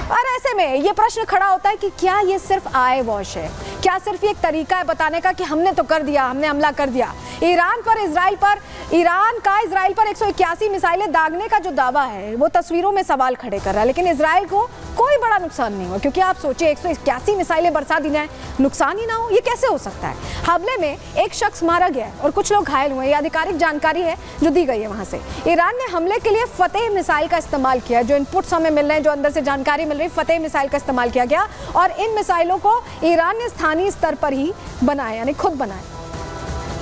और ऐसे में ये प्रश्न खड़ा होता है कि क्या ये सिर्फ आई वॉश है, क्या सिर्फ ये एक तरीका है बताने का कि हमने तो कर दिया, हमने हमला कर दिया। ईरान का इजराइल पर 181 मिसाइलें दागने का जो दावा है वो तस्वीरों में सवाल खड़े कर रहा है, लेकिन इजराइल को कोई बड़ा नुकसान नहीं हुआ। क्योंकि आप सोचिए 181 मिसाइलें बरसा दी जाए, नुकसान ही ना हो, ये कैसे हो सकता है। हमले में एक शख्स मारा गया है और कुछ लोग घायल हुए, ये आधिकारिक जानकारी है जो दी गई है वहां से। ईरान ने हमले के लिए फतेह मिसाइल का इस्तेमाल किया, जो इनपुट्स हमें मिल रहे हैं, जो अंदर से जानकारी मिल रही है, फतेह मिसाइल का इस्तेमाल किया गया और इन मिसाइलों को ईरान ने स्थानीय स्तर पर ही बनाया, यानी खुद बनाया।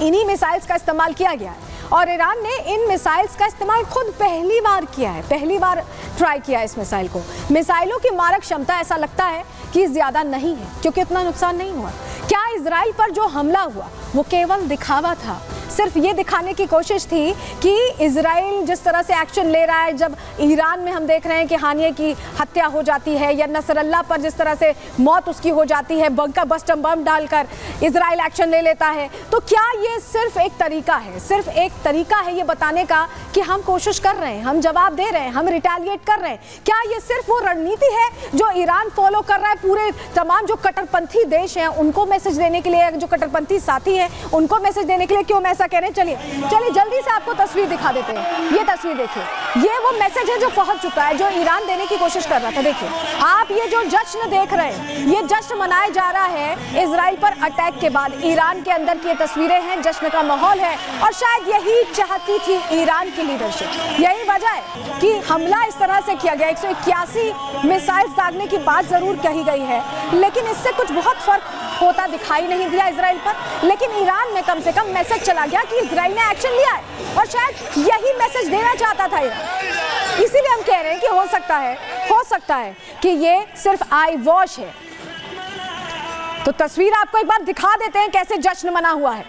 इन्हीं मिसाइल्स का इस्तेमाल किया गया है और ईरान ने इन मिसाइल्स का इस्तेमाल खुद पहली बार किया है, पहली बार ट्राई किया है इस मिसाइल को। मिसाइलों की मारक क्षमता ऐसा लगता है कि ज़्यादा नहीं है क्योंकि इतना नुकसान नहीं हुआ। क्या इजराइल पर जो हमला हुआ वो केवल दिखावा था, सिर्फ ये दिखाने की कोशिश थी कि इजराइल जिस तरह से एक्शन ले रहा है, जब ईरान में हम देख रहे हैं कि हानिया की हत्या हो जाती है या नसरल्ला पर जिस तरह से मौत उसकी हो जाती है, बंकर बस्टर बम डालकर इजराइल एक्शन ले लेता है, तो क्या ये सिर्फ एक तरीका है, सिर्फ एक तरीका है ये बताने का कि हम कोशिश कर रहे हैं, हम जवाब दे रहे हैं, हम रिटेलिएट कर रहे हैं। क्या ये सिर्फ वो रणनीति है जो ईरान फॉलो कर रहा है पूरे तमाम जो कट्टरपंथी देश हैं उनको मैसेज देने के लिए, जो कट्टरपंथी साथी हैं उनको मैसेज देने के लिए? क्यों मैं ऐसा कह रहे हैं, चलिए जल्दी से आपको तस्वीर दिखा देते हैं। ये तस्वीर देखिए, ये वो मैसेज है जो पहुंच चुका है, जो ईरान देने की कोशिश कर रहा था। देखिए आप ये जो जश्न देख रहे हैं, ये जश्न मनाया जा रहा है इजराइल पर अटैक के बाद। ईरान के अंदर की ये तस्वीरें हैं, जश्न का माहौल है और शायद यही चाहती थी ईरान की लीडरशिप, यही वजह है कि हमला इस तरह से किया गया। 181 मिसाइल दागने की बात जरूर कही गई है, लेकिन इससे कुछ बहुत फर्क होता दिखाई नहीं दिया इजराइल पर। लेकिन ईरान में कम से कम मैसेज चला गया कि इजराइल ने एक्शन लिया है और शायद यही मैसेज देना चाहता था ईरान। इसीलिए हम कह रहे हैं कि हो सकता है कि ये सिर्फ आई वॉश है। तो तस्वीर आपको एक बार दिखा देते हैं कैसे जश्न मना हुआ है।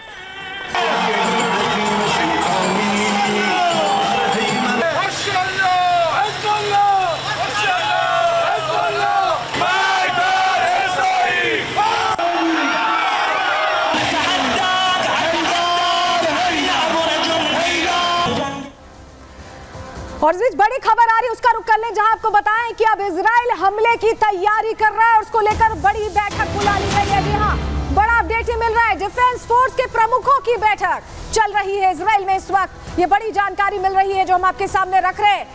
और इस बड़ी खबर आ रही है, उसका रुख कर लें, जहां आपको बताएं कि अब इजराइल हमले की तैयारी कर रहा है और उसको लेकर बड़ी बैठक बुला ली गई है। जी हां, बड़ा अपडेट ही मिल रहा है, डिफेंस फोर्स के प्रमुखों की बैठक चल रही है इजराइल में इस वक्त। ये बड़ी जानकारी मिल रही है जो हम आपके सामने रख रहे हैं।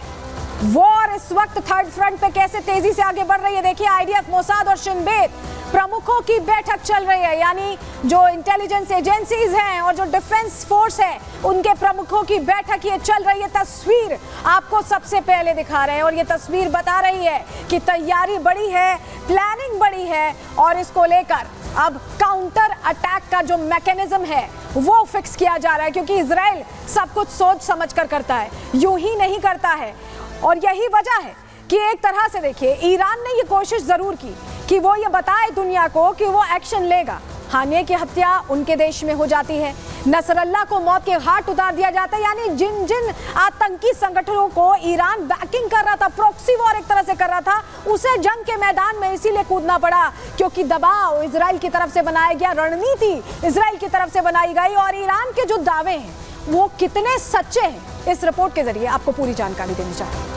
वॉर इस वक्त थर्ड फ्रंट पे कैसे तेजी से आगे बढ़ रही है, देखिए आईडीएफ, मोसाद और शिन बेत प्रमुखों की बैठक चल रही है, यानी जो इंटेलिजेंस एजेंसीज हैं और जो डिफेंस फोर्स है उनके प्रमुखों की बैठक ये चल रही है। तस्वीर आपको सबसे पहले दिखा रहे हैं और ये तस्वीर बता रही है कि तैयारी बड़ी है, प्लानिंग बड़ी है और इसको लेकर अब काउंटर अटैक का जो मैकेनिज्म है वो फिक्स किया जा रहा है, क्योंकि इजराइल सब कुछ सोच समझ कर करता है, यूं ही नहीं करता है। और यही वजह है कि एक तरह से देखिए ईरान ने ये कोशिश जरूर की कि वो ये बताए दुनिया को कि वो एक्शन लेगा। हानिया की हत्या उनके देश में हो जाती है, नसरल्ला को मौत के घाट उतार दिया जाता है, यानी जिन जिन आतंकी संगठनों को ईरान बैकिंग कर रहा था, प्रॉक्सी वॉर एक तरह से कर रहा था, उसे जंग के मैदान में इसीलिए कूदना पड़ा क्योंकि दबाव इजराइल की तरफ से बनाया गया, रणनीति इजराइल की तरफ से बनाई गई। और ईरान के जो दावे हैं वो कितने सच्चे हैं, इस रिपोर्ट के जरिए आपको पूरी जानकारी देनी चाहिए।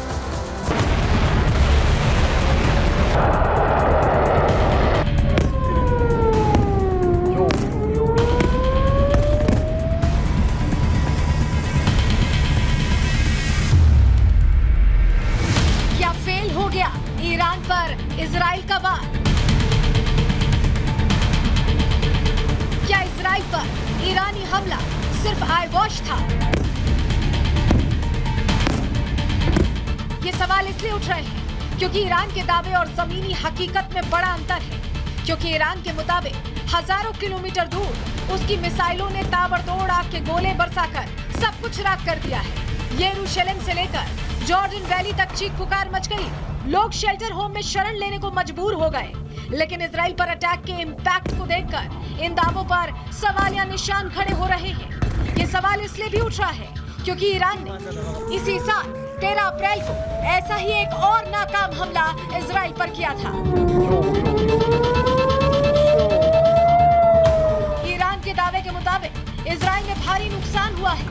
ईरान पर इजराइल का वार, क्या इजराइल पर ईरानी हमला सिर्फ आई वॉश था? ये सवाल इसलिए उठ रहे हैं क्योंकि ईरान के दावे और जमीनी हकीकत में बड़ा अंतर है। क्योंकि ईरान के मुताबिक हजारों किलोमीटर दूर उसकी मिसाइलों ने ताबड़तोड़ आग के गोले बरसाकर सब कुछ राख कर दिया है। यरूशलेम से लेकर जॉर्डन वैली तक चीख पुकार मच गई, लोग शेल्टर होम में शरण लेने को मजबूर हो गए। लेकिन इजराइल पर अटैक के इम्पैक्ट को देखकर इन दावों पर सवालिया निशान खड़े हो रहे हैं। ये सवाल इसलिए भी उठ रहा है क्योंकि ईरान ने इसी साल 13 अप्रैल को ऐसा ही एक और नाकाम हमला इजराइल पर किया था। ईरान के दावे के मुताबिक इजराइल में भारी नुकसान हुआ है।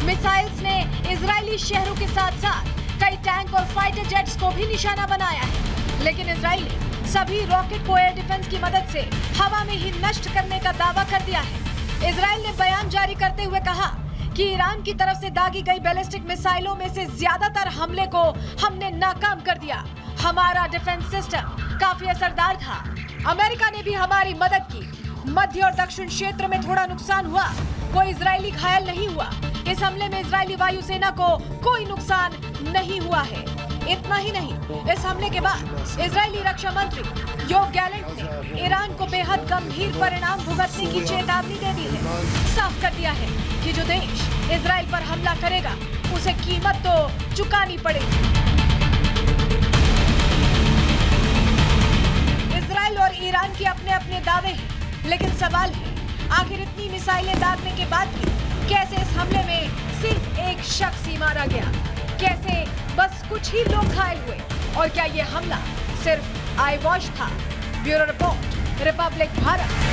मिसाइल्स ने इजरायली शहरों के साथ साथ कई टैंक और फाइटर जेट्स को भी निशाना बनाया है। लेकिन इजराइल ने सभी रॉकेट को एयर डिफेंस की मदद से हवा में ही नष्ट करने का दावा कर दिया है। इजराइल ने बयान जारी करते हुए कहा कि ईरान की तरफ से दागी गई बैलिस्टिक मिसाइलों में से ज्यादातर हमले को हमने नाकाम कर दिया। हमारा डिफेंस सिस्टम काफी असरदार था। अमेरिका ने भी हमारी मदद की। मध्य और दक्षिण क्षेत्र में थोड़ा नुकसान हुआ, कोई इजरायली घायल नहीं हुआ। इस हमले में इजरायली वायुसेना को कोई नुकसान नहीं हुआ है। इतना ही नहीं, इस हमले के बाद इजरायली रक्षा मंत्री योव गैलेंट ने ईरान को बेहद गंभीर परिणाम भुगतने की चेतावनी दे दी है। साफ कर दिया है कि जो देश इजराइल पर हमला करेगा उसे कीमत तो चुकानी पड़ेगी। इजराइल और ईरान के अपने अपने दावे हैं, लेकिन सवाल है आखिर इतनी मिसाइलें दागने के बाद भी कैसे इस हमले में सिर्फ एक शख्स ही मारा गया? कैसे बस कुछ ही लोग घायल हुए? और क्या ये हमला सिर्फ आई वॉश था? Bureau report, Republic Bharat.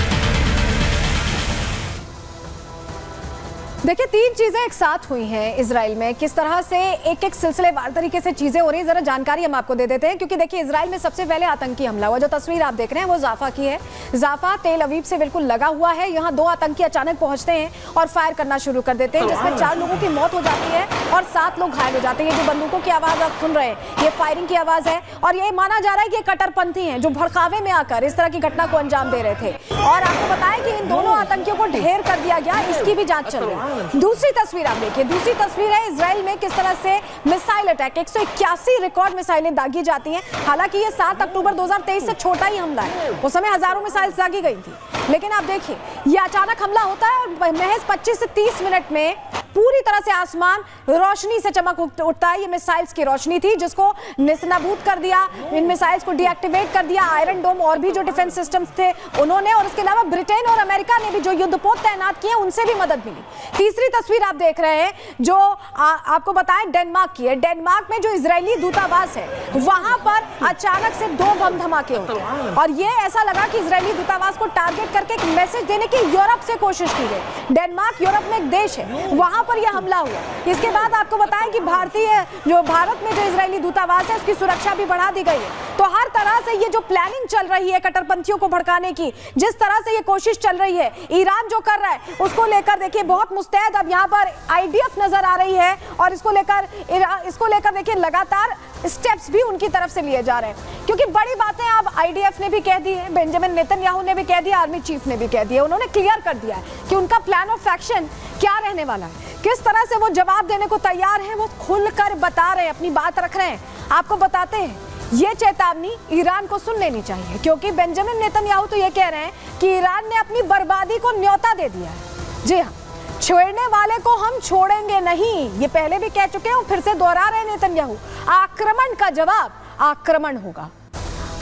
देखिए, तीन चीजें एक साथ हुई हैं इजराइल में। किस तरह से एक एक सिलसिलेवार तरीके से चीजें हो रही है, जरा जानकारी हम आपको दे देते हैं। क्योंकि देखिए, इजराइल में सबसे पहले आतंकी हमला हुआ। जो तस्वीर आप देख रहे हैं वो जाफा की है। जाफा तेल अवीव से बिल्कुल लगा हुआ है। यहाँ दो आतंकी अचानक पहुंचते हैं और फायर करना शुरू कर देते हैं, जिसमें 4 लोगों की मौत हो जाती है और 7 लोग घायल हो जाते हैं। ये जो बंदूकों की आवाज आप सुन रहे हैं, ये फायरिंग की आवाज है। और ये माना जा रहा है कि कट्टरपंथी हैं जो भड़कावे में आकर इस तरह की घटना को अंजाम दे रहे थे। और आपको बताएं कि इन दोनों आतंकियों को ढेर कर दिया गया, इसकी भी जांच चल रही है। दूसरी तस्वीर आप देखिए, दूसरी तस्वीर है इजराइल में किस तरह से मिसाइल अटैक, 181 रिकॉर्ड मिसाइलें दागी जाती हैं। हालांकि ये 7 अक्टूबर 2023 से छोटा ही हमला है, उस समय हजारों मिसाइल दागी गई थी। लेकिन आप देखिए, ये अचानक हमला होता है और महज 25 से 30 मिनट में पूरी तरह से आसमान रोशनी से चमक उठता है। ये मिसाइल्स की रोशनी थी जिसको निस्नाबूद कर दिया, इन मिसाइल्स को डीएक्टिवेट कर दिया। आयरन डोम और भी जो डिफेंस सिस्टम्स थे उन्होंने, और इसके अलावा ब्रिटेन और अमेरिका ने भी जो युद्धपोत तैनात किए उनसे भी मदद मिली। तीसरी तस्वीर आप देख रहे हैं जो आपको बताएं डेनमार्क की है। डेनमार्क में जो इजरायली दूतावास है वहां पर अचानक से 2 बम धमाके होते हैं और ये ऐसा लगा कि इजरायली दूतावास को टारगेट करके एक मैसेज देने की यूरोप से कोशिश की गई। डेनमार्क यूरोप में एक देश है, वहां पर यह हमला हुआ। इसके बाद आपको बताएं कि भारत में जो इजरायली दूतावास है उसकी सुरक्षा भी बढ़ा दी गई है। तो हर तरह से ये जो प्लानिंग चल रही है कट्टरपंथियों को भड़काने की, जिस तरह से ये कोशिश चल रही है, ईरान जो कर रहा है उसको लेकर देखिए बहुत मुस्तैद अब यहाँ पर आईडीएफ नजर आ रही है। और इसको लेकर देखिए लगातार स्टेप्स भी उनकी तरफ से लिए जा रहे हैं, क्योंकि बड़ी बातें अब आईडीएफ ने भी कह दी है, बेंजामिन नेतन्याहू ने भी कह दिया, आर्मी चीफ ने भी कह दिया। उन्होंने क्लियर कर दिया है कि उनका प्लान ऑफ एक्शन क्या रहने वाला है, किस तरह से वो जवाब देने को तैयार हैं, वो खुलकर बता रहे हैं, अपनी बात रख रहे हैं। आपको बताते हैं, ये चेतावनी ईरान को सुन लेनी चाहिए, क्योंकि बेंजामिन नेतन्याहू तो ये कह रहे हैं कि ईरान ने अपनी बर्बादी को न्योता दे दिया है। जी हाँ, छेड़ने वाले को हम छोड़ेंगे नहीं, ये पहले भी कह चुके हैं, फिर से दोहरा रहे नेतन्याहू। आक्रमण का जवाब आक्रमण होगा।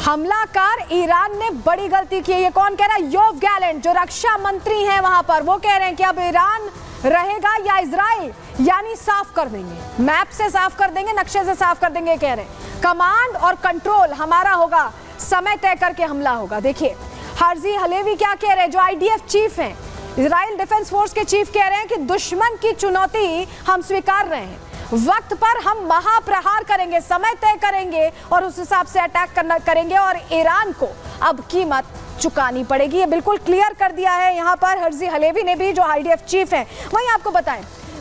हमलाकार ईरान ने बड़ी गलती की है। ये कौन कह रहा है? योव गैलेंट जो रक्षा मंत्री हैं वहां पर, वो कह रहे हैं कि अब ईरान रहेगा या इजराइल, यानी साफ कर देंगे, मैप से साफ कर देंगे, नक्शे से साफ कर देंगे। कह रहे हैं कमांड और कंट्रोल हमारा होगा, समय तय करके हमला होगा। देखिए हर्जी हलेवी क्या कह रहे हैं, जो आईडीएफ चीफ हैं, इजराइल डिफेंस फोर्स के चीफ कह रहे हैं कि दुश्मन की चुनौती हम स्वीकार रहे हैं, वक्त पर हम महाप्रहार करेंगे, समय तय करेंगे और उस हिसाब से अटैक करेंगे और ईरान को अब कीमत चुकानी पड़ेगी। ये बिल्कुल क्लियर कर दिया है यहाँ पर हर्जी हलेवी ने भी, जो आईडीएफ चीफ हैं। वहीं आपको बताएं